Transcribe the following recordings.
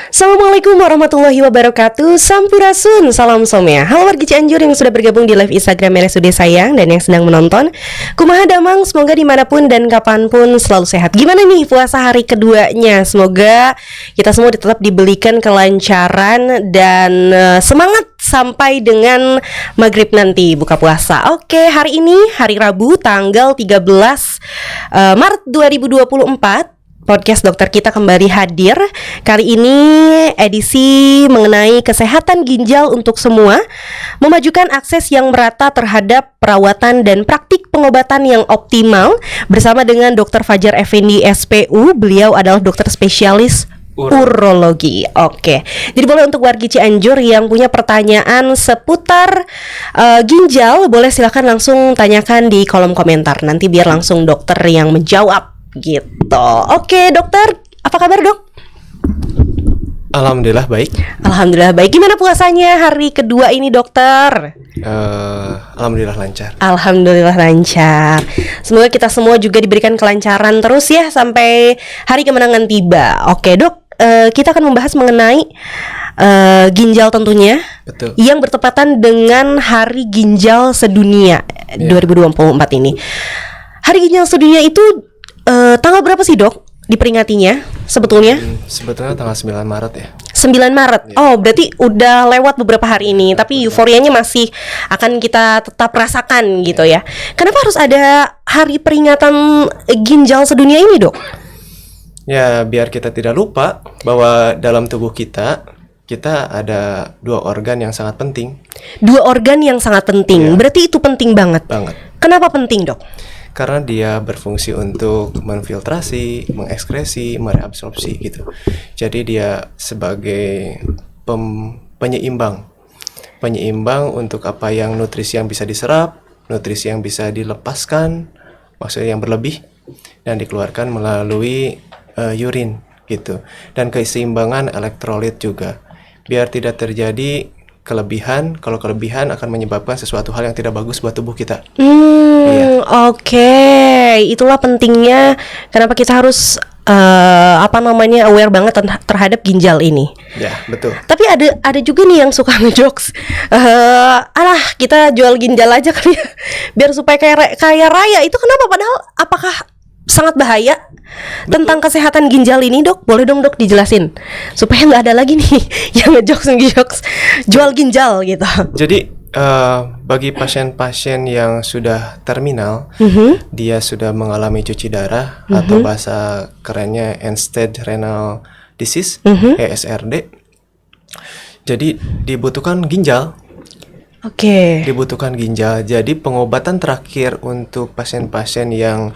Assalamualaikum warahmatullahi wabarakatuh. Sampurasun, salam somya. Halo warga Cianjur yang sudah bergabung di live Instagram RSUD Sayang dan yang sedang menonton. Kumaha damang, semoga dimanapun dan kapanpun selalu sehat. Gimana nih puasa hari keduanya? Semoga kita semua tetap diberikan kelancaran dan semangat sampai dengan maghrib nanti buka puasa. Oke, hari ini hari Rabu tanggal 13 Maret 2024. Podcast dokter kita kembali hadir. Kali ini edisi mengenai kesehatan ginjal untuk semua, memajukan akses yang merata terhadap perawatan dan praktik pengobatan yang optimal bersama dengan Dr. Fajar Effendi SPU. Beliau adalah dokter spesialis urologi. Oke. Jadi boleh untuk wargi Cianjur yang punya pertanyaan seputar ginjal, boleh silakan langsung tanyakan di kolom komentar. Nanti biar langsung dokter yang menjawab. Gitu. Oke, dokter, apa kabar, dok? Alhamdulillah baik. Alhamdulillah baik. Gimana puasanya hari kedua ini, dokter? Alhamdulillah lancar. Alhamdulillah lancar. Semoga kita semua juga diberikan kelancaran terus ya sampai hari kemenangan tiba. Oke, dok, kita akan membahas mengenai ginjal tentunya. Betul. Yang bertepatan dengan Hari Ginjal Sedunia 2024 ini. Hari Ginjal Sedunia itu tanggal berapa sih, dok, diperingatinya sebetulnya? Sebetulnya tanggal 9 Maret ya. 9 Maret. Oh, berarti udah lewat beberapa hari ini, tapi euforianya masih akan kita tetap rasakan gitu ya. Kenapa harus ada hari peringatan ginjal sedunia ini, dok? Ya, biar kita tidak lupa bahwa dalam tubuh kita ada dua organ yang sangat penting. Dua organ yang sangat penting. Ya. Berarti itu penting banget. Kenapa penting, dok? Karena dia berfungsi untuk menfiltrasi, mengekskresi, mereabsorpsi gitu. Jadi dia sebagai penyeimbang untuk apa yang nutrisi yang bisa diserap, nutrisi yang bisa dilepaskan, maksudnya yang berlebih dan dikeluarkan melalui urin gitu. Dan keseimbangan elektrolit juga. Biar tidak terjadi kelebihan, kalau kelebihan akan menyebabkan sesuatu hal yang tidak bagus buat tubuh kita. Iya. Oke. Itulah pentingnya kenapa kita harus aware banget terhadap ginjal ini. Ya, betul. Tapi ada juga nih yang suka ngejokes. Kita jual ginjal aja kali ya, biar supaya kaya raya. Itu kenapa? Padahal apakah sangat bahaya? Betul. Tentang kesehatan ginjal ini, dok, boleh dong, dok, dijelasin supaya nggak ada lagi nih yang ngejokes jual ginjal gitu. Jadi bagi pasien-pasien yang sudah terminal, dia sudah mengalami cuci darah atau bahasa kerennya end-stage renal disease, ESRD. Jadi dibutuhkan ginjal. Oke. Dibutuhkan ginjal. Jadi pengobatan terakhir untuk pasien-pasien yang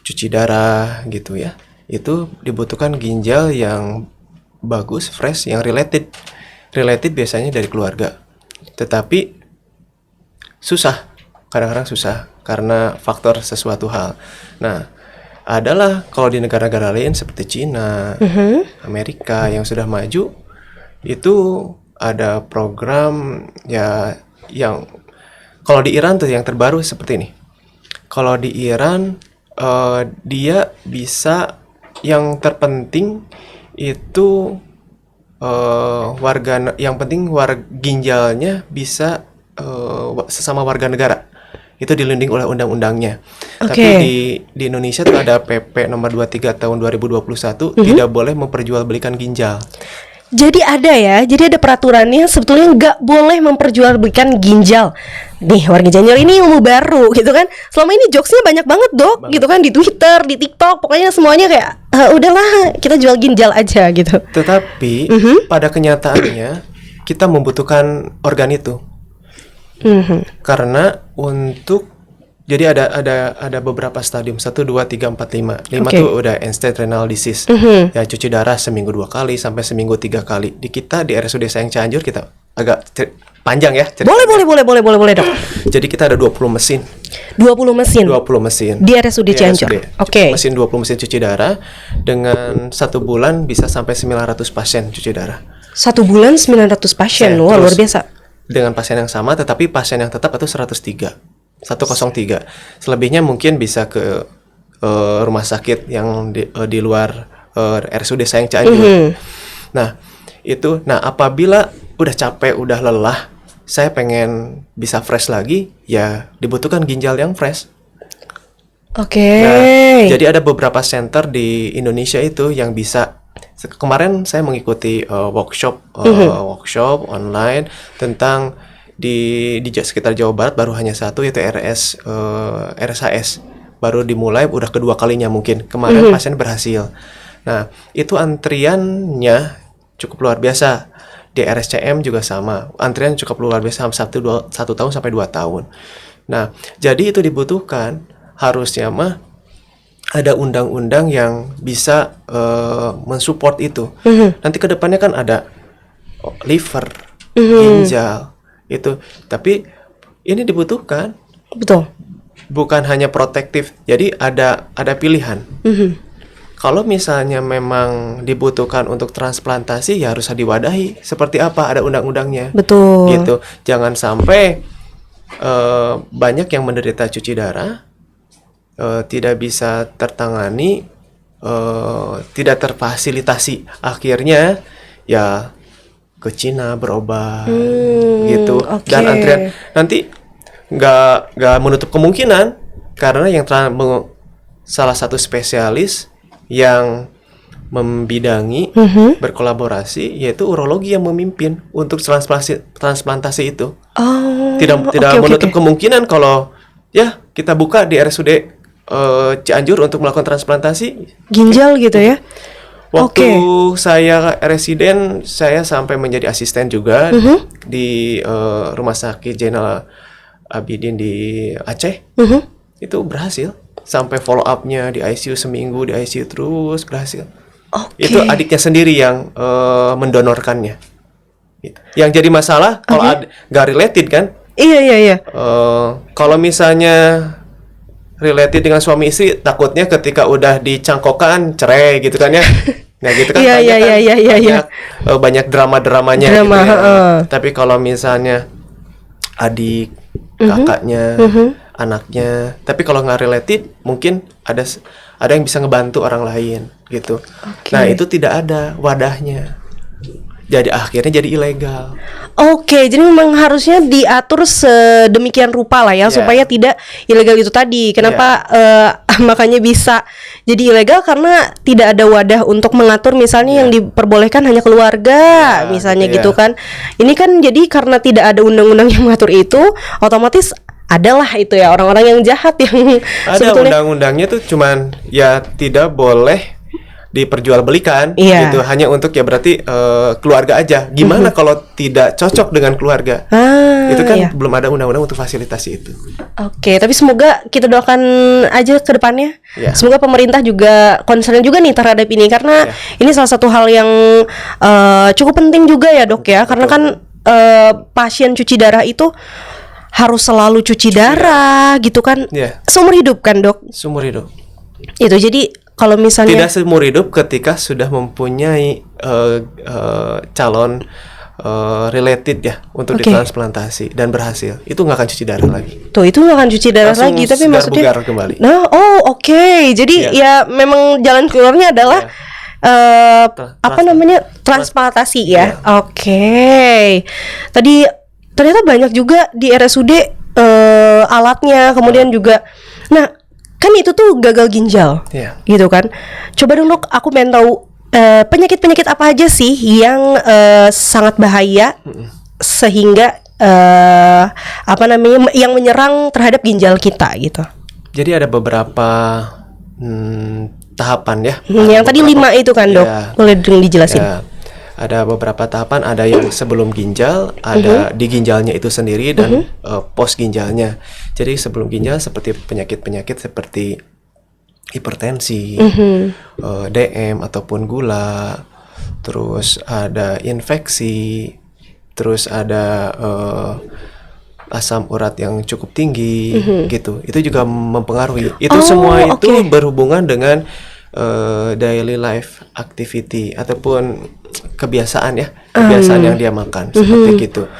cuci darah gitu ya, itu dibutuhkan ginjal yang bagus, fresh, yang related biasanya dari keluarga. Tetapi susah, kadang-kadang susah karena faktor sesuatu hal. Nah, adalah kalau di negara-negara lain seperti Cina, Amerika yang sudah maju, itu ada program ya yang kalau di Iran tuh yang terbaru seperti ini. Kalau di Iran dia bisa, yang terpenting itu ginjalnya bisa sesama warga negara. Itu dilindungi oleh undang-undangnya. Tapi di Indonesia tuh ada PP nomor 23 tahun 2021 tidak boleh memperjualbelikan ginjal. Jadi ada peraturannya sebetulnya nggak boleh memperjualbelikan ginjal. Nih warga Cianjur, ini ilmu baru gitu kan. Selama ini jokesnya banyak banget, dok, gitu kan, di Twitter, di TikTok, pokoknya semuanya kayak udahlah kita jual ginjal aja gitu. Tetapi pada kenyataannya kita membutuhkan organ itu. Karena jadi ada beberapa stadium 1, 2, 3, 4, 5. 5 tuh udah end-stage renal disease. Ya cuci darah seminggu 2 kali sampai seminggu 3 kali. Di RSUD Sayang Cianjur kita agak panjang ya ceritanya. Boleh, dok. Jadi kita ada 20 mesin. 20 mesin Di RSUD Cianjur. Mesin 20 mesin cuci darah. Dengan 1 bulan bisa sampai 900 pasien cuci darah. 1 bulan 900 pasien. Wah, luar biasa. Dengan pasien yang sama, tetapi pasien yang tetap itu 103. Selebihnya mungkin bisa ke rumah sakit yang di luar RSUD Sayang Cianjur. Nah, Itu. Nah, apabila udah capek, udah lelah, saya pengen bisa fresh lagi, ya dibutuhkan ginjal yang fresh. Oke. Nah, jadi ada beberapa center di Indonesia itu yang bisa. Kemarin saya mengikuti workshop online tentang di sekitar Jawa Barat baru hanya satu, yaitu RSHS. Baru dimulai, udah kedua kalinya mungkin. Kemarin pasien berhasil. Nah, itu antriannya cukup luar biasa. Di RSCM juga sama. Antrian cukup luar biasa, 1 tahun sampai 2 tahun. Nah, jadi itu dibutuhkan. Harusnya mah ada undang-undang yang bisa mensupport itu. Nanti ke depannya kan ada liver, ginjal itu. Tapi ini dibutuhkan. Betul. Bukan hanya protektif. Jadi ada pilihan. Kalau misalnya memang dibutuhkan untuk transplantasi, ya harus diwadahi. Seperti apa? Ada undang-undangnya. Betul. Gitu. Jangan sampai banyak yang menderita cuci darah, tidak bisa tertangani, tidak terfasilitasi, akhirnya ya ke Cina berobat gitu. Dan antrian nanti nggak menutup kemungkinan, karena yang salah satu spesialis yang membidangi berkolaborasi yaitu urologi yang memimpin untuk transplantasi itu. Tidak menutup kemungkinan kalau ya kita buka di RSUD Cianjur untuk melakukan transplantasi ginjal gitu ya. Waktu saya residen, saya sampai menjadi asisten juga di Rumah Sakit Zainal Abidin di Aceh. Itu berhasil. Sampai follow up-nya di ICU seminggu, di ICU terus berhasil. Itu adiknya sendiri yang mendonorkannya. Yang jadi masalah kalau nggak related kan? Iya. Kalau misalnya related dengan suami istri, takutnya ketika udah dicangkokan cerai gitu kan ya. Nah gitu kan banyak drama-dramanya gitu ya. Tapi kalau misalnya adik, kakaknya, anaknya, tapi kalau nggak related, mungkin ada yang bisa ngebantu orang lain gitu. Nah itu tidak ada wadahnya. Jadi akhirnya jadi ilegal. Jadi memang harusnya diatur sedemikian rupa lah ya, supaya tidak ilegal itu tadi. Kenapa makanya bisa jadi ilegal? Karena tidak ada wadah untuk mengatur, misalnya yang diperbolehkan hanya keluarga, misalnya gitu kan. Ini kan jadi karena tidak ada undang-undang yang mengatur itu, otomatis adalah itu ya orang-orang yang jahat yang ada sebetulnya undang-undangnya tuh, cuman ya tidak boleh diperjualbelikan gitu, hanya untuk ya berarti keluarga aja. Gimana kalau tidak cocok dengan keluarga? Itu kan belum ada undang-undang untuk fasilitasi itu. Tapi semoga kita doakan aja ke depannya. Semoga pemerintah juga concern juga nih terhadap ini, karena ini salah satu hal yang cukup penting juga ya dok ya. Karena kan pasien cuci darah itu harus selalu cuci darah gitu kan. Seumur hidup kan dok? Seumur hidup. Itu jadi kalau misalnya tidak seumur hidup, ketika sudah mempunyai calon related ya untuk ditransplantasi dan berhasil, itu nggak akan cuci darah lagi. Itu nggak akan cuci darah langsung lagi, tapi maksudnya kembali. Jadi ya memang jalan keluarnya adalah transplantasi ya. Tadi ternyata banyak juga di RSUD alatnya, kemudian juga kan itu tuh gagal ginjal, gitu kan. Coba dong dok, aku pengen tahu penyakit-penyakit apa aja sih yang sangat bahaya sehingga yang menyerang terhadap ginjal kita gitu. Jadi ada beberapa tahapan ya. Yang tadi 5 itu kan dok, boleh dijelasin? Ada beberapa tahapan, ada yang sebelum ginjal, ada di ginjalnya itu sendiri, dan post ginjalnya. Jadi sebelum ginjal seperti penyakit-penyakit seperti hipertensi, DM ataupun gula, terus ada infeksi, terus ada asam urat yang cukup tinggi, gitu. Itu juga mempengaruhi. Itu semua itu berhubungan dengan daily life activity ataupun kebiasaan yang dia makan, seperti gitu.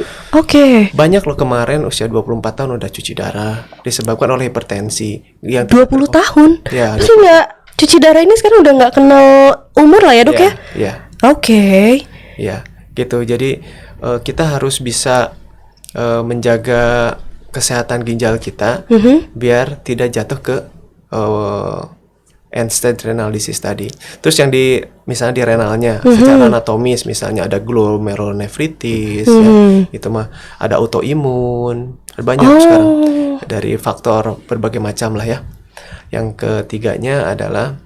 Banyak loh kemarin usia 24 tahun udah cuci darah disebabkan oleh hipertensi. Yang 20 tahun? Ya. Terus nggak cuci darah ini sekarang udah nggak kenal umur lah ya dok ya? Iya. Oke. Iya. gitu. Jadi kita harus bisa menjaga kesehatan ginjal kita biar tidak jatuh ke end-stage renal disease tadi. Terus yang misalnya di renalnya secara anatomis, misalnya ada glomerulonefritis, ya, itu mah ada autoimun, banyak sekarang dari faktor berbagai macam lah ya. Yang ketiganya adalah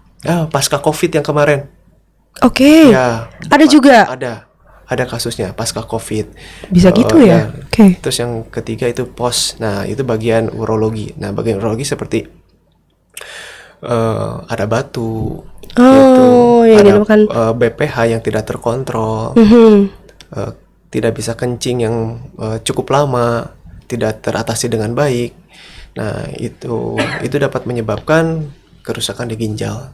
pasca COVID yang kemarin. Oke. Ya, Ada juga. Ada kasusnya pasca COVID. Bisa gitu ya? Oke. Terus yang ketiga itu POS. Nah, itu bagian urologi. Nah, bagian urologi seperti ada batu, gitu. Yang Ada dinamakan BPH yang tidak terkontrol, tidak bisa kencing yang cukup lama, tidak teratasi dengan baik. Nah, itu dapat menyebabkan kerusakan di ginjal.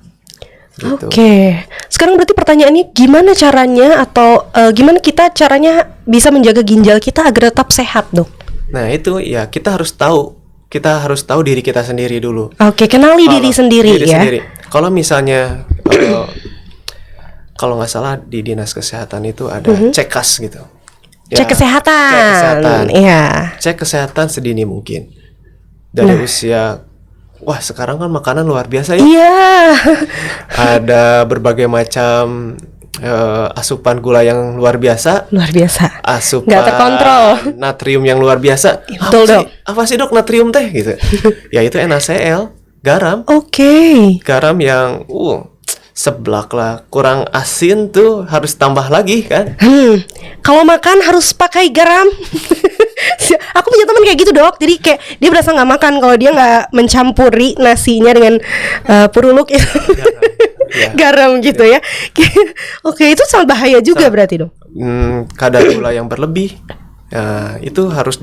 Gitu. Oke. Sekarang berarti pertanyaannya gimana caranya atau gimana kita caranya bisa menjaga ginjal kita agar tetap sehat, Dok? Nah, itu ya kita harus tahu diri kita sendiri dulu. Oke, kenali diri sendiri ya. Kalau misalnya kalau nggak salah di dinas kesehatan itu ada cek kas gitu. Ya, Cek kesehatan. Iya. Cek kesehatan sedini mungkin. Dari usia, wah sekarang kan makanan luar biasa ya. Iya. Ada berbagai macam asupan gula yang luar biasa. Luar biasa. Asupan Nggak terkontrol. natrium yang luar biasa. Betul, Dok. Apa sih dok natrium teh gitu? Ya itu NaCl, garam. Oke. Garam yang seblak lah, kurang asin tuh harus tambah lagi kan? Kalau makan harus pakai garam. Aku punya teman kayak gitu, Dok. Jadi kayak dia berasa nggak makan kalau dia nggak mencampuri nasinya dengan puruluk itu. Garam gitu ya. Oke, itu sangat bahaya juga berarti, Dok. Kadar gula yang berlebih, itu harus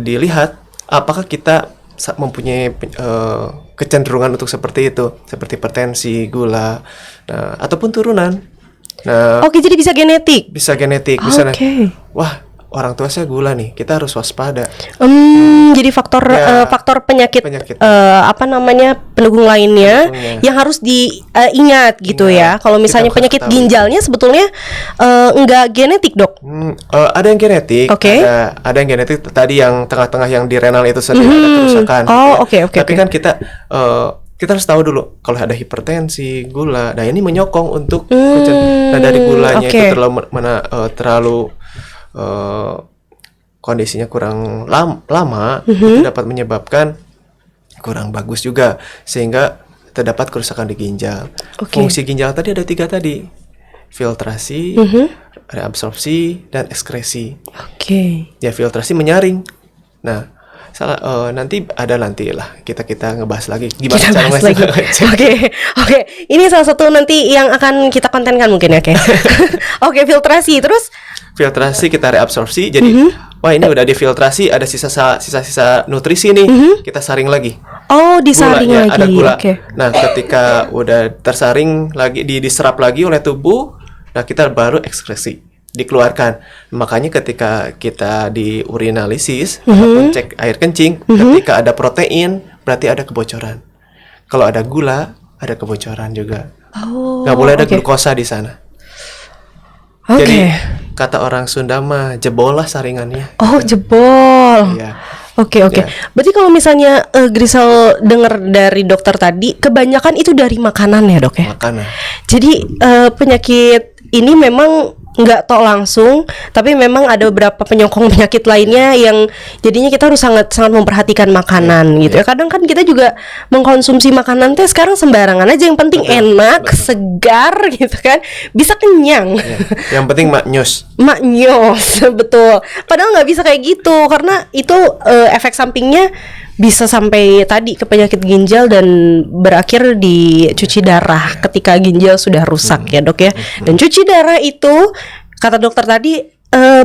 dilihat apakah kita mempunyai kecenderungan untuk seperti itu, seperti hipertensi, gula, ataupun turunan. Nah, Oke, jadi bisa genetik. bisa genetik, wah orang tua saya gula nih, kita harus waspada. Jadi faktor penyakit, pendukung lainnya yang harus diingat gitu ya. Kalau misalnya penyakit ginjalnya sebetulnya enggak genetik, Dok. Ada yang genetik, ada yang genetik tadi yang tengah-tengah yang di renal itu sendiri ada kerusakan. Tapi kan kita harus tahu dulu kalau ada hipertensi, gula. Nah, ini menyokong untuk nah dari gulanya itu terlalu kondisinya kurang lama itu dapat menyebabkan kurang bagus juga sehingga terdapat kerusakan di ginjal. Fungsi ginjal tadi ada 3 tadi: filtrasi, reabsorpsi, dan ekskresi. Ya filtrasi menyaring. Nah nanti lah kita ngebahas lagi gimana cara lagi. Oke. Ini salah satu nanti yang akan kita kontenkan mungkin ya, Oke, filtrasi terus. Filtrasi kita reabsorpsi, jadi wah ini udah difiltrasi, ada sisa-sisa nutrisi nih, kita saring lagi. Disaring gulanya, lagi. Ada gula. Nah, ketika udah tersaring lagi, diserap lagi oleh tubuh, nah kita baru ekskresi, dikeluarkan. Makanya ketika kita diurinalisis ataupun cek air kencing, ketika ada protein berarti ada kebocoran. Kalau ada gula, ada kebocoran juga. Nggak boleh ada glukosa di sana. Jadi kata orang Sunda mah jebol lah saringannya. Jebol. Iya. Oke. Ya. Berarti kalau misalnya Grisel dengar dari dokter tadi, kebanyakan itu dari makanan ya, Dok ya? Makanan. Jadi penyakit ini memang nggak tok langsung, tapi memang ada beberapa penyokong penyakit lainnya yang jadinya kita harus sangat memperhatikan makanan gitu ya. Kadang kan kita juga mengkonsumsi makanan teh sekarang sembarangan aja, yang penting enak, segar gitu kan, bisa kenyang. Yang penting maknyos, betul. Padahal nggak bisa kayak gitu karena itu efek sampingnya bisa sampai tadi ke penyakit ginjal dan berakhir di cuci darah ketika ginjal sudah rusak ya, Dok ya. Dan cuci darah itu kata dokter tadi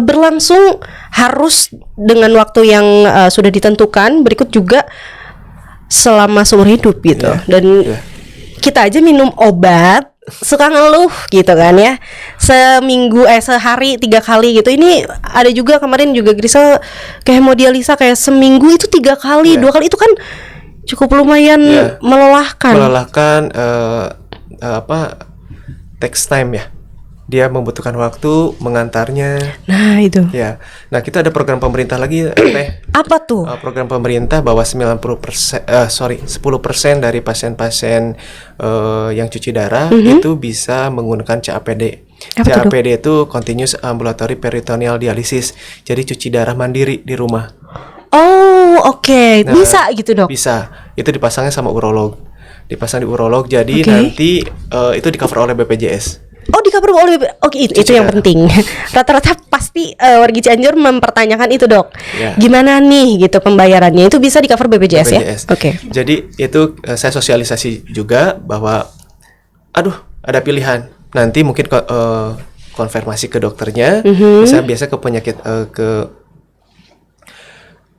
berlangsung harus dengan waktu yang sudah ditentukan, berikut juga selama seumur hidup gitu. Dan kita aja minum obat suka ngeluh gitu kan ya, sehari 3 kali gitu. Ini ada juga kemarin juga Grisel kayak hemodialisa kayak seminggu itu 3 kali, 2 kali itu kan cukup lumayan melelahkan. takes time ya dia membutuhkan waktu mengantarnya. Nah, itu. Ya, nah kita ada program pemerintah lagi, Teh. Apa tuh? Program pemerintah bahwa 10% dari pasien-pasien yang cuci darah itu bisa menggunakan CAPD. Apa tuh, Dok? CAPD itu Continuous Ambulatory Peritoneal Dialysis. Jadi cuci darah mandiri di rumah. Oh, oke. Nah, Bisa gitu, Dok? Bisa. Itu dipasangnya sama urolog. Dipasang di urolog. Jadi Oke. nanti itu di cover oleh BPJS. Oh, di cover oleh oke, itu Cuci yang darah. penting. Rata-rata pasti warga Cianjur mempertanyakan itu, Dok. Ya. Gimana nih gitu pembayarannya? Itu bisa di cover BPJS, ya? BPJS. Oke. Jadi itu saya sosialisasi juga bahwa aduh, ada pilihan. Nanti mungkin konfirmasi ke dokternya. Saya biasa ke penyakit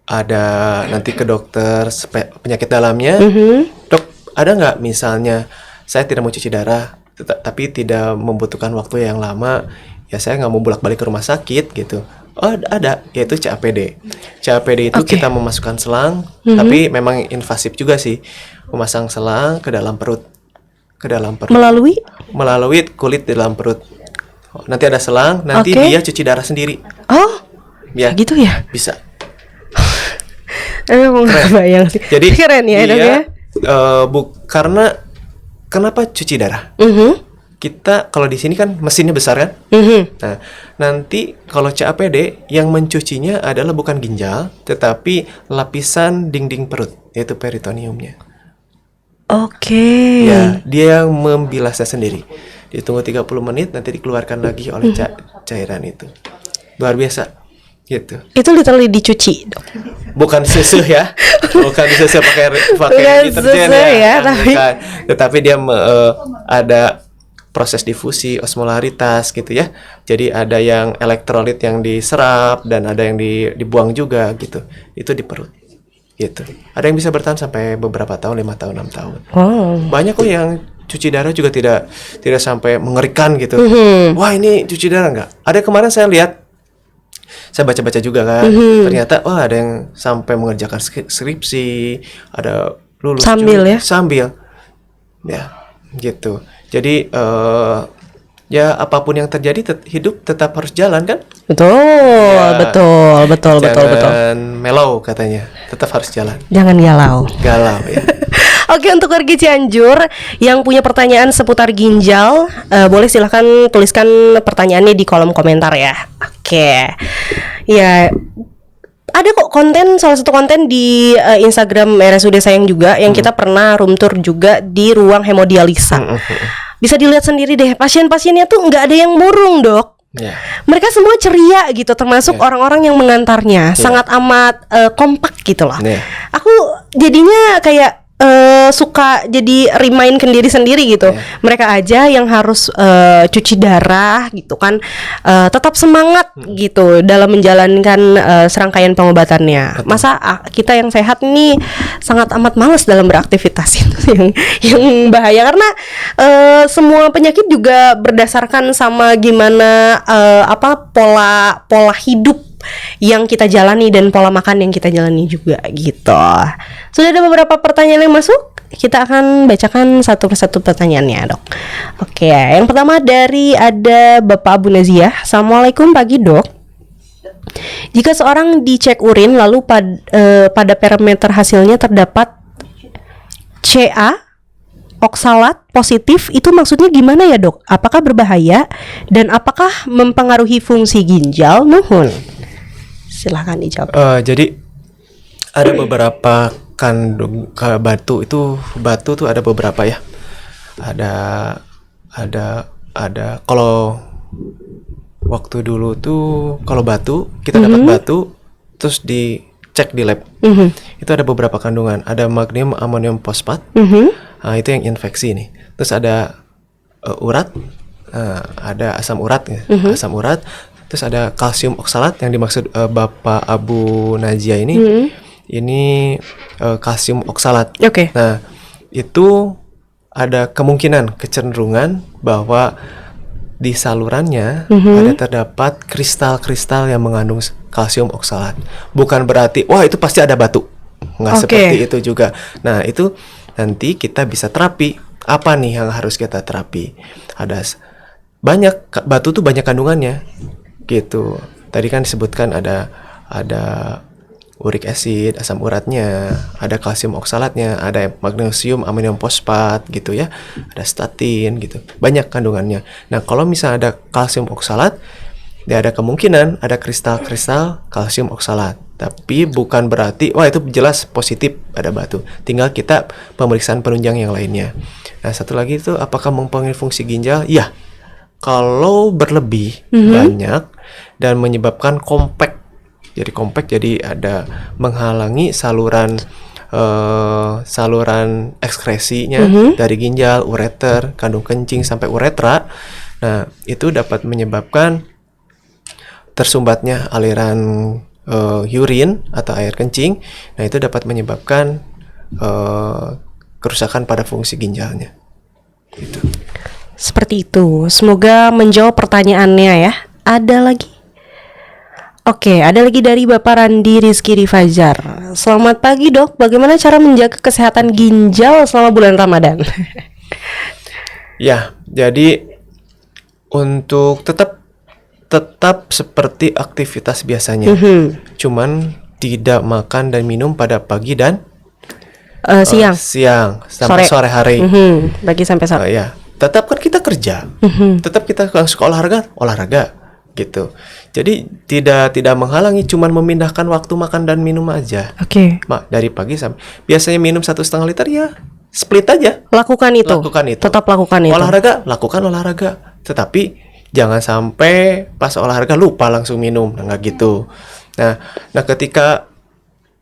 ada nanti ke dokter penyakit dalamnya. Dok, ada nggak misalnya saya tidak mau cuci darah tapi tidak membutuhkan waktu yang lama, ya saya nggak mau bolak-balik ke rumah sakit gitu. Oh, ada, yaitu CAPD. CAPD itu Oke. kita memasukkan selang, tapi memang invasif juga sih. Memasang selang ke dalam perut. Melalui Melalui kulit di dalam perut. Nanti ada selang, nanti Oke. dia cuci darah sendiri. Oh, Ya, gitu ya? bisa. Emang nggak bayang sih. Jadi Keren ya, Dok, ya? karena kenapa cuci darah? Kita kalau di sini kan mesinnya besar kan? Nah, nanti kalau CAPD yang mencucinya adalah bukan ginjal, tetapi lapisan dinding perut, yaitu peritoneumnya. Oke. Ya, dia yang membilasnya sendiri. Ditunggu 30 menit, nanti dikeluarkan lagi oleh cairan itu. Luar biasa, gitu. Itu literally dicuci, Dok. Bukan susu ya, bukan susu pakai Bukan deterjen susu ya, bukan. Tetapi dia ada proses difusi, osmolaritas gitu ya. Jadi ada yang elektrolit yang diserap dan ada yang dibuang juga gitu. Itu di perut. Gitu. Ada yang bisa bertahan sampai beberapa tahun, 5 tahun, 6 tahun. Oh. Banyak kok yang cuci darah juga tidak sampai mengerikan gitu. Wah, ini cuci darah enggak? Ada kemarin saya lihat, saya baca-baca juga kan, ternyata wah ada yang sampai mengerjakan skripsi, ada lulus Sambil juga, ya? sambil, ya, gitu. Jadi ya apapun yang terjadi, hidup tetap harus jalan kan? Betul, Ya. betul. Jangan mellow katanya, tetap harus jalan. Jangan galau. Galau ya. Oke, untuk warga Cianjur yang punya pertanyaan seputar ginjal, boleh silahkan tuliskan pertanyaannya di kolom komentar ya. Oke, ya ada kok salah satu konten di Instagram RSUD Sayang juga yang kita pernah room tour juga di ruang hemodialisa. Bisa dilihat sendiri deh, pasien-pasiennya tuh nggak ada yang murung, Dok. Ya. Mereka semua ceria gitu, termasuk orang-orang yang mengantarnya, sangat amat kompak gitu loh. Ya. Aku jadinya kayak suka jadi remind ke diri sendiri gitu. Mereka aja yang harus cuci darah gitu kan, tetap semangat gitu dalam menjalankan serangkaian pengobatannya. Masa kita yang sehat nih sangat amat malas dalam beraktivitas itu yang bahaya, karena semua penyakit juga berdasarkan sama gimana pola hidup yang kita jalani dan pola makan yang kita jalani juga gitu. Sudah ada beberapa pertanyaan yang masuk. Kita akan bacakan satu persatu pertanyaannya, Dok. Oke, yang pertama ada Bapak Abu Naziah. Assalamualaikum pagi, Dok. Jika seorang dicek urin lalu pada parameter hasilnya terdapat Ca oksalat positif, itu maksudnya gimana ya, Dok? Apakah berbahaya dan apakah mempengaruhi fungsi ginjal? Nuhun. Silahkan dijawab. Jadi ada beberapa kandung batu tuh ada beberapa ya. Ada kalau waktu dulu tuh kalau batu kita dapat batu terus dicek di lab. Itu ada beberapa kandungan, ada magnesium amonium fosfat. Nah, itu yang infeksi nih. Terus ada urat, ada asam urat ya. Asam urat. Terus ada kalsium oksalat yang dimaksud Bapak Abu Najia ini. Ini kalsium oksalat. Oke. Nah, itu ada kemungkinan kecenderungan bahwa di salurannya ada terdapat kristal-kristal yang mengandung kalsium oksalat. Bukan berarti wah itu pasti ada batu. Nggak seperti itu juga. Nah, itu nanti kita bisa terapi. Apa nih yang harus kita terapi? Ada batu tuh banyak kandungannya gitu. Tadi kan disebutkan ada uric acid, asam uratnya, ada kalsium oksalatnya, ada magnesium amonium fosfat gitu ya, ada statin gitu, banyak kandungannya. Nah kalau misalnya ada kalsium oksalat, ya ada kemungkinan ada kristal-kristal kalsium oksalat. Tapi bukan berarti wah itu jelas positif ada batu. Tinggal kita pemeriksaan penunjang yang lainnya. Nah satu lagi itu apakah mempengaruhi fungsi ginjal? Ya, kalau berlebih banyak dan menyebabkan kompak. Jadi kompak, jadi ada menghalangi saluran ekskresinya dari ginjal, ureter, kandung kencing sampai uretra. Nah itu dapat menyebabkan tersumbatnya aliran urin atau air kencing. Nah itu dapat menyebabkan kerusakan pada fungsi ginjalnya gitu. Seperti itu. Semoga menjawab pertanyaannya ya. Ada lagi? Oke, ada lagi dari Bapak Randi Rizky Rifajar. Selamat pagi dok, bagaimana cara menjaga kesehatan ginjal selama bulan Ramadan? Ya, jadi untuk tetap seperti aktivitas biasanya, cuman tidak makan dan minum pada pagi dan siang sampai sore hari. Pagi sampai sore. Ya, tetap kan kita kerja, tetap kita suka olahraga gitu. Jadi tidak menghalangi, cuman memindahkan waktu makan dan minum aja. Oke. Dari pagi sampai biasanya minum 1,5 liter ya split aja. Lakukan itu. Tetap lakukan itu. Lakukan olahraga. Tetapi jangan sampai pas olahraga lupa langsung minum. Nggak gitu. Nah ketika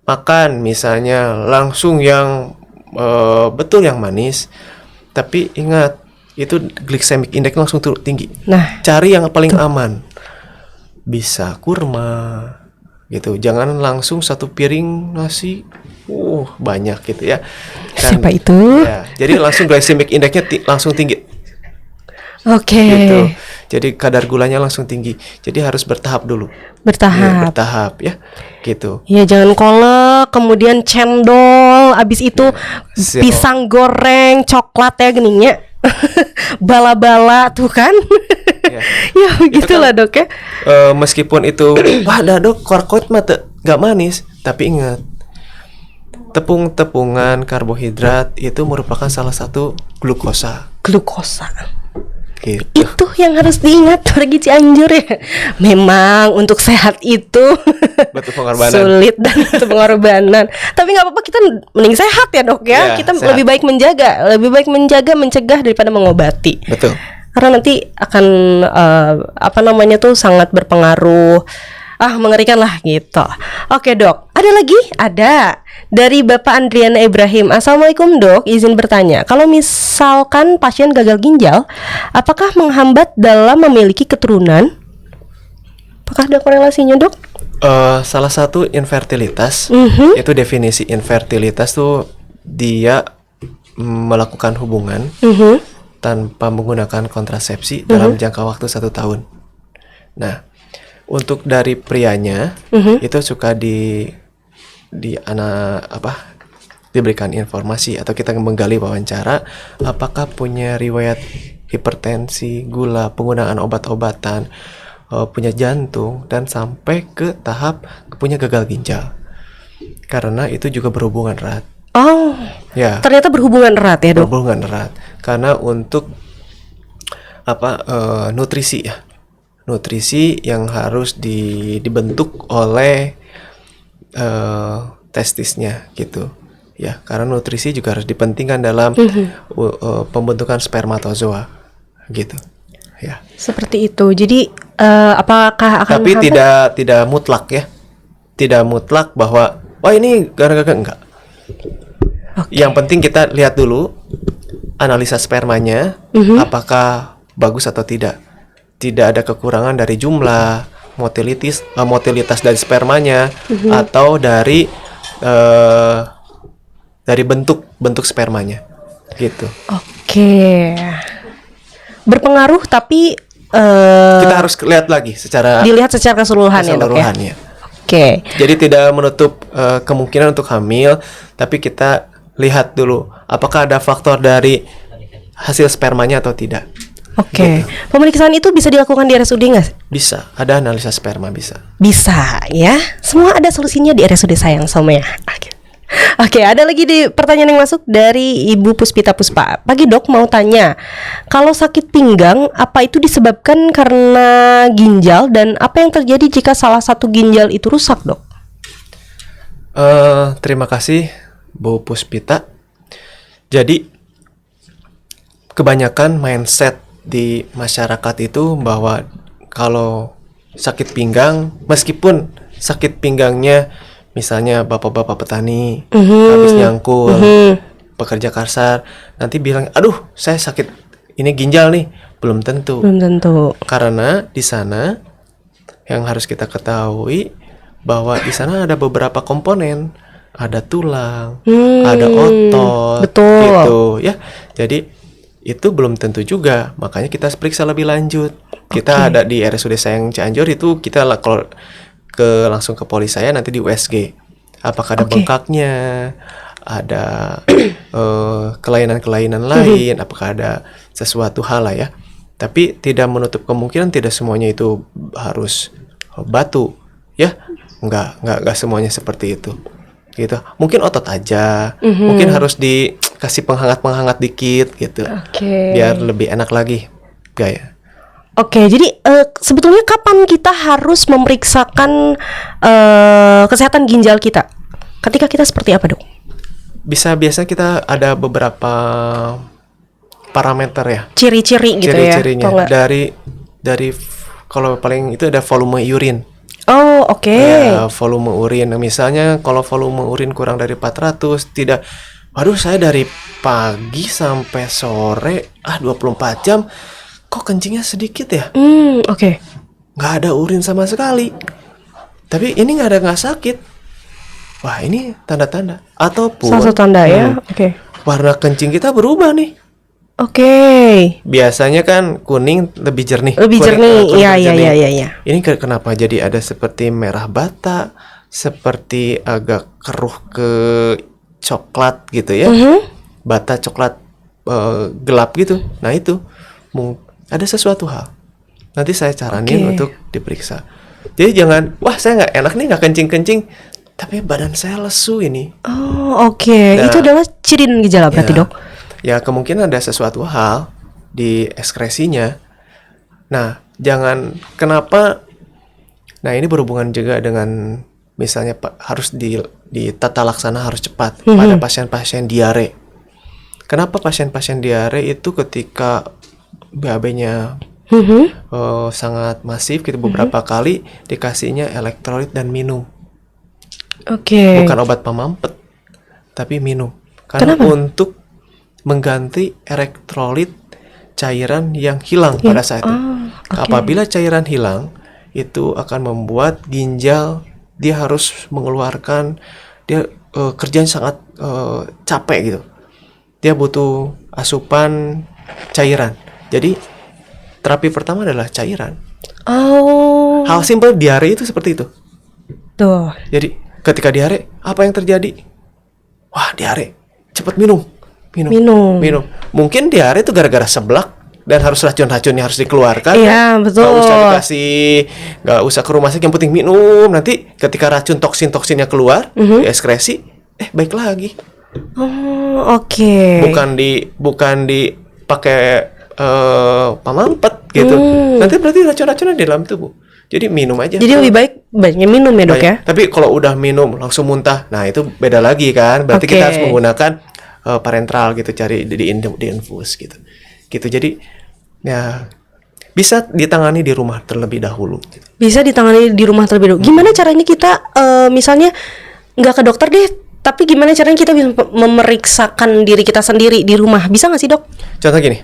makan misalnya langsung yang betul yang manis, tapi ingat itu glycemic index langsung tinggi. Nah, cari yang paling aman. Bisa kurma gitu. Jangan langsung satu piring nasi banyak gitu ya. Siapa itu? Ya, jadi langsung glycemic indexnya langsung tinggi. Oke. Gitu. Jadi kadar gulanya langsung tinggi. Jadi harus bertahap dulu. Bertahap ya. Gitu. Ya jangan kolak, kemudian cendol, abis itu pisang goreng, coklat ya geningnya. Bala-bala tuh kan. Ya begitulah kan, dok ya. Meskipun itu wah dah dok korkot mah gak manis, tapi ingat tepung-tepungan karbohidrat itu merupakan salah satu glukosa gitu. Itu yang harus diingat warga Cianjur ya. Memang untuk sehat itu betul pengorbanan. Sulit dan itu pengorbanan. Tapi nggak apa-apa, kita mending sehat ya dok ya. Kita sehat. lebih baik menjaga, mencegah daripada mengobati. Betul. Karena nanti akan sangat berpengaruh. Mengerikan lah gitu. Oke dok, ada lagi? Ada. Dari Bapak Andriana Ibrahim. Assalamualaikum dok, izin bertanya, kalau misalkan pasien gagal ginjal, apakah menghambat dalam memiliki keturunan? Apakah ada korelasinya dok? Salah satu infertilitas, itu definisi infertilitas tuh dia melakukan hubungan tanpa menggunakan kontrasepsi dalam jangka waktu 1 tahun. Nah, untuk dari prianya itu suka diberikan informasi atau kita menggali wawancara apakah punya riwayat hipertensi, gula, penggunaan obat-obatan, punya jantung, dan sampai ke tahap punya gagal ginjal. Karena itu juga berhubungan erat. Oh, ya. Ternyata berhubungan erat ya dok. Berhubungan erat karena untuk nutrisi ya. Nutrisi yang harus dibentuk oleh testisnya gitu ya, karena nutrisi juga harus dipentingkan dalam pembentukan spermatozoa gitu ya. Seperti itu. Jadi apakah akan tapi tidak mutlak ya, tidak mutlak bahwa ini gara-gara enggak. Yang penting kita lihat dulu analisa spermanya apakah bagus atau tidak. Tidak ada kekurangan dari jumlah, motilitas dari spermanya atau dari bentuk spermanya gitu. Oke. Berpengaruh tapi kita harus lihat lagi dilihat secara keseluruhan ya dok ya. Oke. Jadi tidak menutup kemungkinan untuk hamil, tapi kita lihat dulu apakah ada faktor dari hasil spermanya atau tidak. Oke. Gitu. Pemeriksaan itu bisa dilakukan di RSUD nggak? Bisa, ada analisa sperma bisa. Bisa ya. Semua ada solusinya di RSUD sayang Somea. Oke, ada lagi di pertanyaan yang masuk dari Ibu Puspita Puspa. Pagi dok, mau tanya, kalau sakit pinggang, apa itu disebabkan karena ginjal dan apa yang terjadi jika salah satu ginjal itu rusak dok? Terima kasih Bu Puspita. Jadi kebanyakan mindset di masyarakat itu bahwa kalau sakit pinggang, meskipun sakit pinggangnya misalnya bapak-bapak petani habis nyangkul, pekerja kasar, nanti bilang, aduh saya sakit ini ginjal nih. Belum tentu. Belum tentu. Karena di sana yang harus kita ketahui bahwa di sana ada beberapa komponen, ada tulang, ada otot, betul. gitu ya. Jadi itu belum tentu juga, makanya kita periksa lebih lanjut. Kita ada di RSUD Sayang Cianjur itu kita kalau langsung ke poli saya nanti di USG. Apakah ada bengkaknya, ada kelainan-kelainan lain, apakah ada sesuatu hal lah ya. Tapi tidak menutup kemungkinan tidak semuanya itu harus batu, ya. Enggak semuanya seperti itu. Gitu. Mungkin otot aja, mungkin harus dikasih penghangat dikit gitu. Biar lebih enak lagi gaya. Oke, jadi sebetulnya kapan kita harus memeriksakan kesehatan ginjal kita? Ketika kita seperti apa, dok? Biasa kita ada beberapa parameter ya. Ciri-ciri gitu ya. Ciri-cirinya dari kalau paling itu ada volume urin. Oh, oke. Ya, volume urin. Misalnya kalau volume urin kurang dari 400, tidak, waduh saya dari pagi sampai sore 24 jam kok kencingnya sedikit ya? Oke. Nggak ada urin sama sekali. Tapi ini nggak sakit. Wah, ini tanda-tanda. Ataupun salah satu tanda ya. Oke. Warna kencing kita berubah nih. Oke. Biasanya kan kuning lebih jernih. Lebih jernih. Iya. Ini kenapa jadi ada seperti merah bata, seperti agak keruh ke coklat gitu ya. Bata coklat gelap gitu. Nah, itu ada sesuatu hal. Nanti saya caranin untuk diperiksa. Jadi jangan, wah saya nggak enak nih nggak kencing-kencing, tapi badan saya lesu ini. Oh, oke. Nah, itu adalah ciri dan gejala berarti, dok? Ya kemungkinan ada sesuatu hal di ekskresinya. Nah, jangan kenapa. Nah, ini berhubungan juga dengan misalnya harus di tata laksana harus cepat pada pasien-pasien diare. Kenapa pasien-pasien diare itu ketika BAB-nya sangat masif gitu, beberapa kali dikasihnya elektrolit dan minum. Bukan obat pemampet, tapi minum. Karena untuk mengganti elektrolit cairan yang hilang pada saat itu. Apabila cairan hilang, itu akan membuat ginjal dia harus mengeluarkan, dia kerjanya sangat capek gitu. Dia butuh asupan cairan. Jadi terapi pertama adalah cairan. Hal simpel diare itu seperti itu. Tuh. Jadi ketika diare, apa yang terjadi? Wah, diare, cepat minum. Mungkin diare itu gara-gara seblak dan harus racun-racunnya harus dikeluarkan. Iya, betul. Nggak usah ke rumah sakit, yang penting minum. Nanti ketika racun toksinnya keluar, dieskresi, baik lagi. Bukan dipakai pemampet gitu. Nanti berarti racun-racunnya di dalam tubuh. Jadi minum aja. Jadi lebih baik banyak minum ya, dok ya. Tapi kalau udah minum langsung muntah, nah itu beda lagi kan. Berarti kita harus menggunakan parenteral gitu, cari di infus gitu. Jadi ya bisa ditangani di rumah terlebih dahulu. Bisa ditangani di rumah terlebih dahulu. Gimana caranya kita misalnya nggak ke dokter deh, tapi gimana caranya kita bisa memeriksakan diri kita sendiri di rumah? Bisa nggak sih, dok? Contoh gini,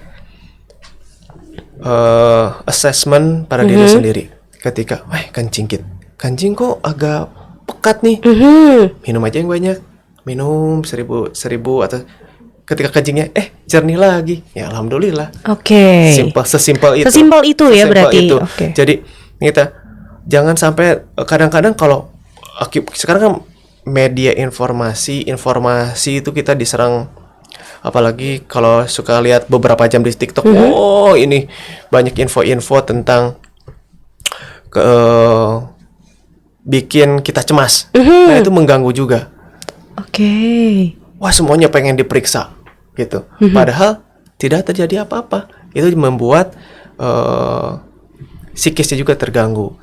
assessment pada diri sendiri. Ketika, kencing kok agak pekat nih, minum aja yang banyak. Minum 1000 atau ketika kencingnya jernih lagi, ya alhamdulillah. Sesimpel itu ya berarti. Jadi kita jangan sampai, kadang-kadang kalau sekarang kan media informasi itu kita diserang Apalagi kalau suka lihat beberapa jam di TikTok, oh ini banyak info-info tentang ke bikin kita cemas. Nah, itu mengganggu juga. Oke. Wah, semuanya pengen diperiksa gitu. Padahal tidak terjadi apa-apa. Itu membuat psikisnya juga terganggu.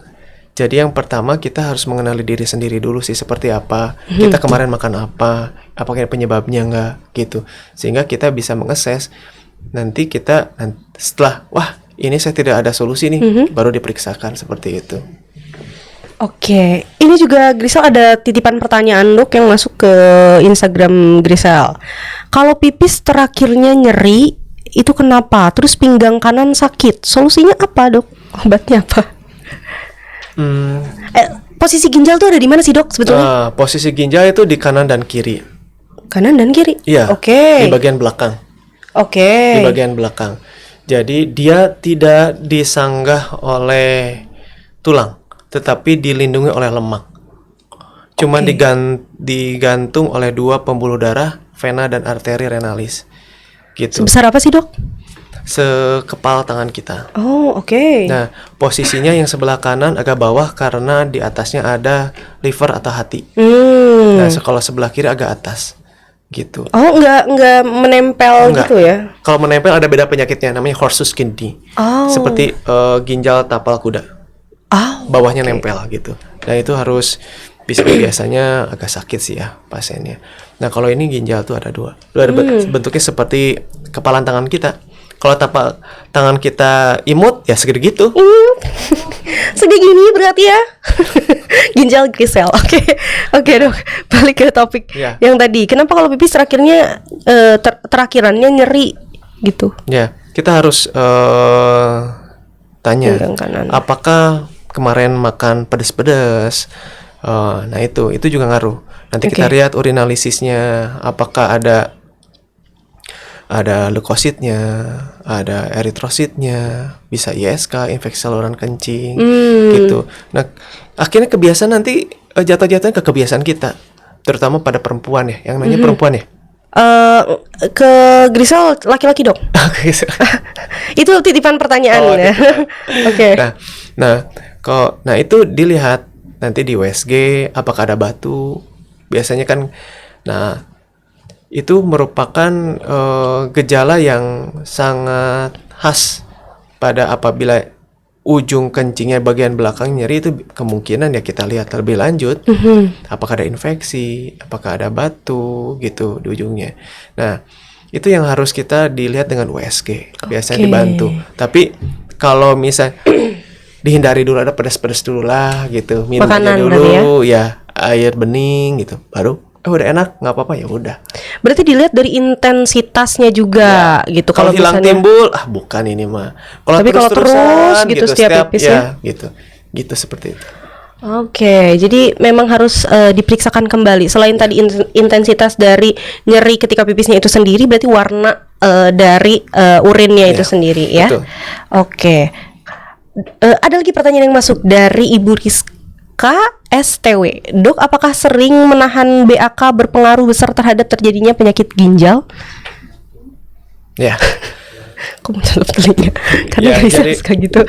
Jadi yang pertama kita harus mengenali diri sendiri dulu sih, seperti apa. Kita kemarin makan apa, apakah ada penyebabnya enggak gitu. Sehingga kita bisa mengakses. Nanti kita setelah, wah ini saya tidak ada solusi nih, baru diperiksakan seperti itu. Oke, ini juga Grisel ada titipan pertanyaan Dok yang masuk ke Instagram Grisel. Kalau pipis terakhirnya nyeri, itu kenapa? Terus pinggang kanan sakit, solusinya apa Dok? Obatnya apa? Posisi ginjal tuh ada di mana sih Dok sebetulnya? Posisi ginjal itu di kanan dan kiri. Kanan dan kiri? Iya, Oke. di bagian belakang. Oke. Di bagian belakang. Jadi dia tidak disanggah oleh tulang, tetapi dilindungi oleh lemak. Cuma digantung oleh dua pembuluh darah, vena dan arteri renalis. Gitu. Sebesar apa sih Dok? Sekepal tangan kita. Oh, oke. Nah, posisinya yang sebelah kanan agak bawah karena di atasnya ada liver atau hati. Nah, kalau sebelah kiri agak atas. Gitu. Oh, nggak menempel Enggak. gitu ya? Kalau menempel ada beda penyakitnya, namanya horsus kidney. Seperti ginjal tapal kuda. Bawahnya nempel gitu. Nah, itu harus biasanya agak sakit sih ya pasiennya. Nah, kalau ini ginjal tuh ada dua. Bentuknya seperti kepalan tangan kita. Kalau tapak tangan kita imut ya segede gitu. Segini berarti ya. Ginjal Grisel. Oke Dok. Balik ke topik yang tadi. Kenapa kalau pipis terakhirnya terakhirannya nyeri gitu? Ya, kita harus tanya apakah kemarin makan pedas-pedas. Nah, itu juga ngaruh. Nanti kita lihat urinalisisnya, apakah ada leukositnya, ada eritrositnya, bisa ISK, infeksi saluran kencing, gitu. Nah, akhirnya kebiasaan nanti jatuh-jatuhnya ke kebiasaan kita, terutama pada perempuan ya, yang namanya perempuan ya. Ke Grisel laki-laki Dok. Itu titipan pertanyaan ya. Oke. Nah itu dilihat nanti di USG apakah ada batu. Biasanya kan, nah itu merupakan gejala yang sangat khas pada apabila ujung kencingnya bagian belakang nyeri, itu kemungkinan ya kita lihat lebih lanjut apakah ada infeksi, apakah ada batu gitu di ujungnya. Nah, itu yang harus kita dilihat dengan USG, biasanya dibantu. Tapi kalau misal dihindari dulu, ada pedas-pedas dulu lah gitu, minum aja dulu ya air bening gitu, baru udah enak, nggak apa-apa, ya udah. Berarti dilihat dari intensitasnya juga gitu. Kalau hilang misalnya timbul, bukan ini mah. Tapi kalau terus gitu setiap pipis ya, gitu seperti itu. Oke, jadi memang harus diperiksakan kembali. Selain tadi intensitas dari nyeri ketika pipisnya itu sendiri, berarti warna dari urinnya itu sendiri ya. Betul. Oke. Ada lagi pertanyaan yang masuk dari Ibu Rizka STW. Dok, apakah sering menahan BAK berpengaruh besar terhadap terjadinya penyakit ginjal? Ya. Kok mencelup telinga? Karena bisa suka gitu.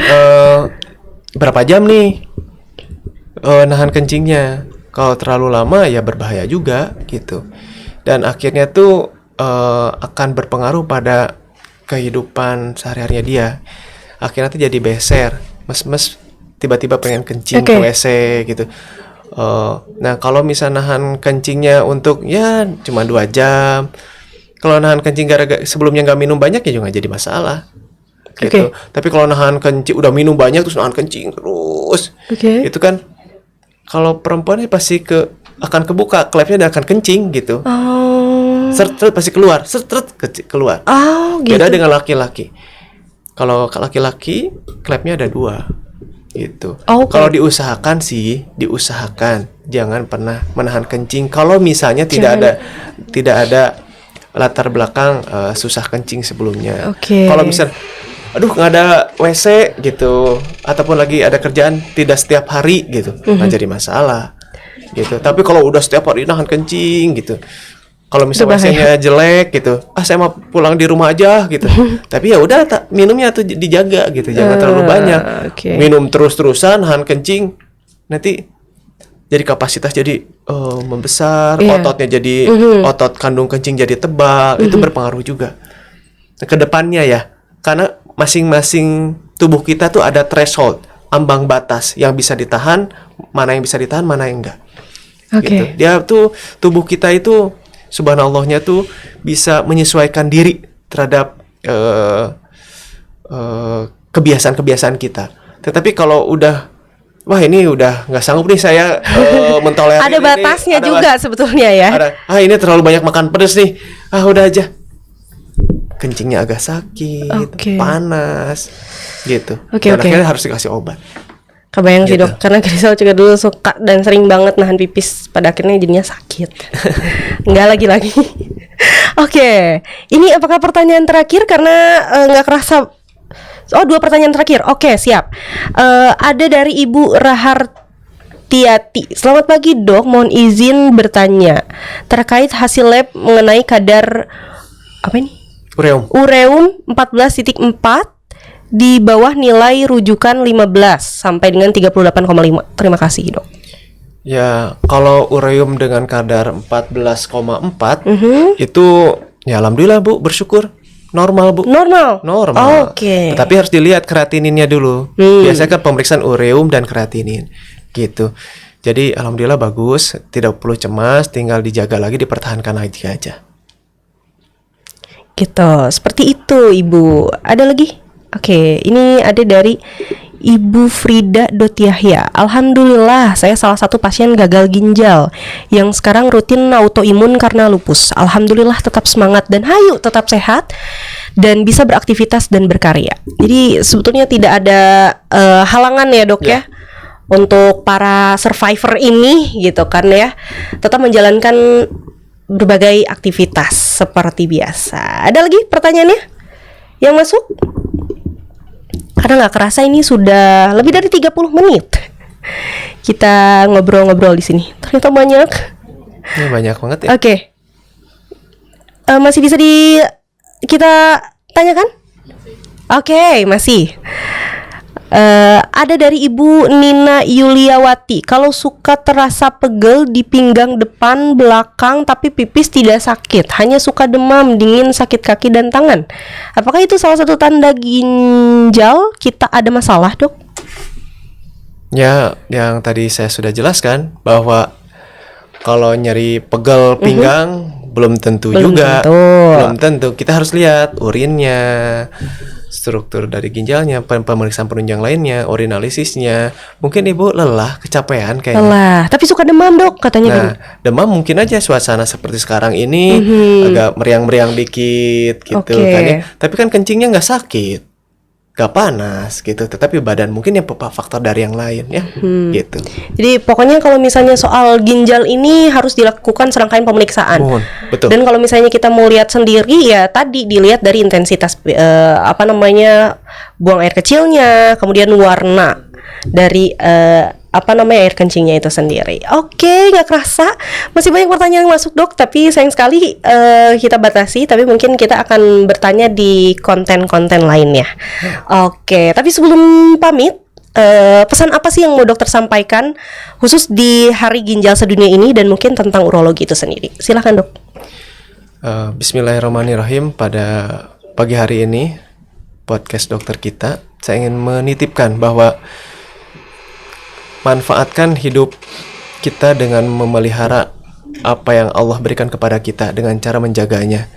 Berapa jam nih nahan kencingnya? Kalau terlalu lama ya berbahaya juga gitu. Dan akhirnya tuh akan berpengaruh pada kehidupan sehari-harinya dia. Akhirnya tuh jadi beser, mes-mes, tiba-tiba pengen kencing ke WC gitu. Nah, kalau misal nahan kencingnya untuk ya cuma 2 jam, kalau nahan kencing gara-gara sebelumnya nggak minum banyak ya juga nggak jadi masalah gitu. Tapi kalau nahan kencing udah minum banyak terus nahan kencing terus, itu kan kalau perempuan pasti akan kebuka klepnya dan akan kencing gitu. Seret pasti keluar, keluar. Gitu. Beda dengan laki-laki. Kalau laki-laki klepnya ada 2 gitu. Kalau diusahakan jangan pernah menahan kencing. Kalau misalnya tidak ada latar belakang susah kencing sebelumnya. Kalau misal aduh nggak ada WC gitu, ataupun lagi ada kerjaan tidak setiap hari gitu, nggak jadi masalah gitu. Tapi kalau udah setiap hari nahan kencing gitu, Kalau misalnya Itu bahaya. WC-nya jelek gitu, saya mau pulang di rumah aja gitu. Tapi ya udah minumnya tuh dijaga gitu, jangan terlalu banyak. Oke. Minum terus-terusan, nahan kencing, nanti jadi kapasitas jadi membesar, Iya. ototnya jadi otot kandung kencing jadi tebal, itu berpengaruh juga. Nah, ke depannya ya, karena masing-masing tubuh kita tuh ada threshold, ambang batas yang bisa ditahan, mana yang bisa ditahan, mana yang enggak. Oke. Gitu. Dia tuh tubuh kita itu subhanallahnya tuh bisa menyesuaikan diri terhadap kebiasaan-kebiasaan kita. Tetapi kalau udah wah ini udah nggak sanggup nih saya mentolerir Ada ini, batasnya ada juga sebetulnya ya. ini terlalu banyak makan pedas nih. Udah aja. Kencingnya agak sakit, Oke. panas, gitu. Oke, Dan oke. akhirnya harus dikasih obat. Kebayang sih Gitu. dok, karena Grisel juga dulu suka dan sering banget nahan pipis, pada akhirnya jadinya sakit. Nggak lagi. Oke, ini apakah pertanyaan terakhir karena nggak kerasa? Oh, 2 pertanyaan terakhir. Oke, siap. Ada dari Ibu Rahartiati. Selamat pagi dok, mohon izin bertanya terkait hasil lab mengenai kadar apa ini? Ureum. Ureum 14.4 di bawah nilai rujukan 15 sampai dengan 38,5. Terima kasih, Dok. Ya, kalau ureum dengan kadar 14,4 itu ya alhamdulillah Bu, bersyukur. Normal Bu. Normal. Normal. Oke. Tetapi harus dilihat kreatininnya dulu. Biasanya kan pemeriksaan ureum dan kreatinin. Gitu. Jadi alhamdulillah bagus, tidak perlu cemas, tinggal dijaga lagi, dipertahankan lagi aja. Gitu. Seperti itu, Ibu. Ada lagi? Oke, ini ada dari Ibu Frida Dotiahya. Alhamdulillah, saya salah satu pasien gagal ginjal yang sekarang rutin autoimun karena lupus. Alhamdulillah tetap semangat dan hayu tetap sehat dan bisa beraktivitas dan berkarya. Jadi sebetulnya tidak ada halangan ya dok ya untuk para survivor ini gitu kan ya, tetap menjalankan berbagai aktivitas seperti biasa. Ada lagi pertanyaannya yang masuk? Karena nggak kerasa ini sudah lebih dari 30 menit kita ngobrol-ngobrol di sini. Ternyata banyak. Ini banyak banget ya. Oke. Masih bisa kita tanyakan? Oke, masih. Ada dari Ibu Nina Yuliawati. Kalau suka terasa pegel di pinggang depan, belakang, tapi pipis tidak sakit, hanya suka demam, dingin, sakit kaki dan tangan. Apakah itu salah satu tanda ginjal kita ada masalah, dok? Ya, yang tadi saya sudah jelaskan bahwa kalau nyeri pegel pinggang belum tentu juga. Belum tentu. Kita harus lihat urinnya, struktur dari ginjalnya, pemeriksaan penunjang lainnya, urinalisisnya. Mungkin ibu lelah, kecapean kayaknya. Lelah, tapi suka demam dok katanya. Nah, demam mungkin aja suasana seperti sekarang ini agak meriang-meriang dikit gitu kan ya. Tapi kan kencingnya nggak sakit, nggak panas gitu. Tetapi badan mungkin yang faktor dari yang lain ya, gitu. Jadi pokoknya kalau misalnya soal ginjal ini harus dilakukan serangkaian pemeriksaan. Betul. Dan kalau misalnya kita mau lihat sendiri ya tadi dilihat dari intensitas buang air kecilnya, kemudian warna dari air kencingnya itu sendiri. Oke, nggak kerasa masih banyak pertanyaan yang masuk dok, tapi sayang sekali kita batasi. Tapi mungkin kita akan bertanya di konten-konten lainnya. Oke, tapi sebelum pamit, pesan apa sih yang mau dokter sampaikan khusus di Hari Ginjal Sedunia ini dan mungkin tentang urologi itu sendiri? Silakan dok. Bismillahirrahmanirrahim. Pada pagi hari ini podcast dokter kita, saya ingin menitipkan bahwa manfaatkan hidup kita dengan memelihara apa yang Allah berikan kepada kita dengan cara menjaganya,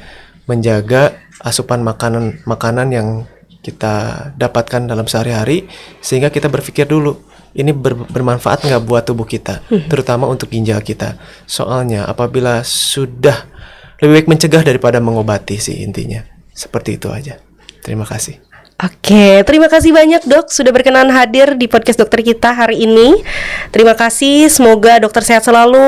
menjaga asupan makanan yang kita dapatkan dalam sehari-hari, sehingga kita berpikir dulu ini bermanfaat nggak buat tubuh kita, terutama untuk ginjal kita. Soalnya apabila sudah, lebih baik mencegah daripada mengobati sih intinya. Seperti itu aja. Terima kasih. Oke, terima kasih banyak dok sudah berkenan hadir di podcast dokter kita hari ini. Terima kasih, semoga dokter sehat selalu,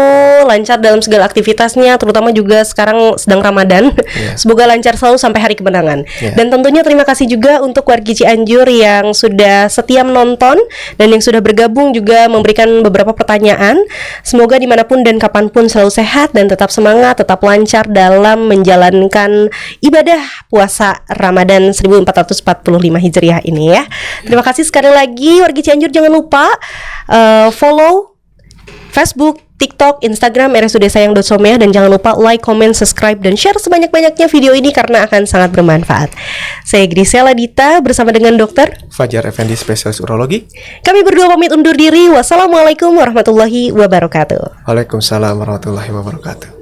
lancar dalam segala aktivitasnya, terutama juga sekarang sedang Ramadan. Semoga lancar selalu sampai hari kemenangan. Dan tentunya terima kasih juga untuk warga Cianjur yang sudah setia menonton dan yang sudah bergabung juga memberikan beberapa pertanyaan. Semoga dimanapun dan kapanpun selalu sehat dan tetap semangat, tetap lancar dalam menjalankan ibadah puasa Ramadan 1445 Hijriah ini ya. Terima kasih sekali lagi warga Cianjur, jangan lupa follow Facebook, TikTok, Instagram RSUD Sayang.Someah, dan jangan lupa like, comment, subscribe, dan share sebanyak-banyaknya video ini karena akan sangat bermanfaat. Saya Grisela Dita bersama dengan Dokter Fajar Effendi, spesialis urologi. Kami berdua pamit undur diri. Wassalamualaikum warahmatullahi wabarakatuh. Waalaikumsalam warahmatullahi wabarakatuh.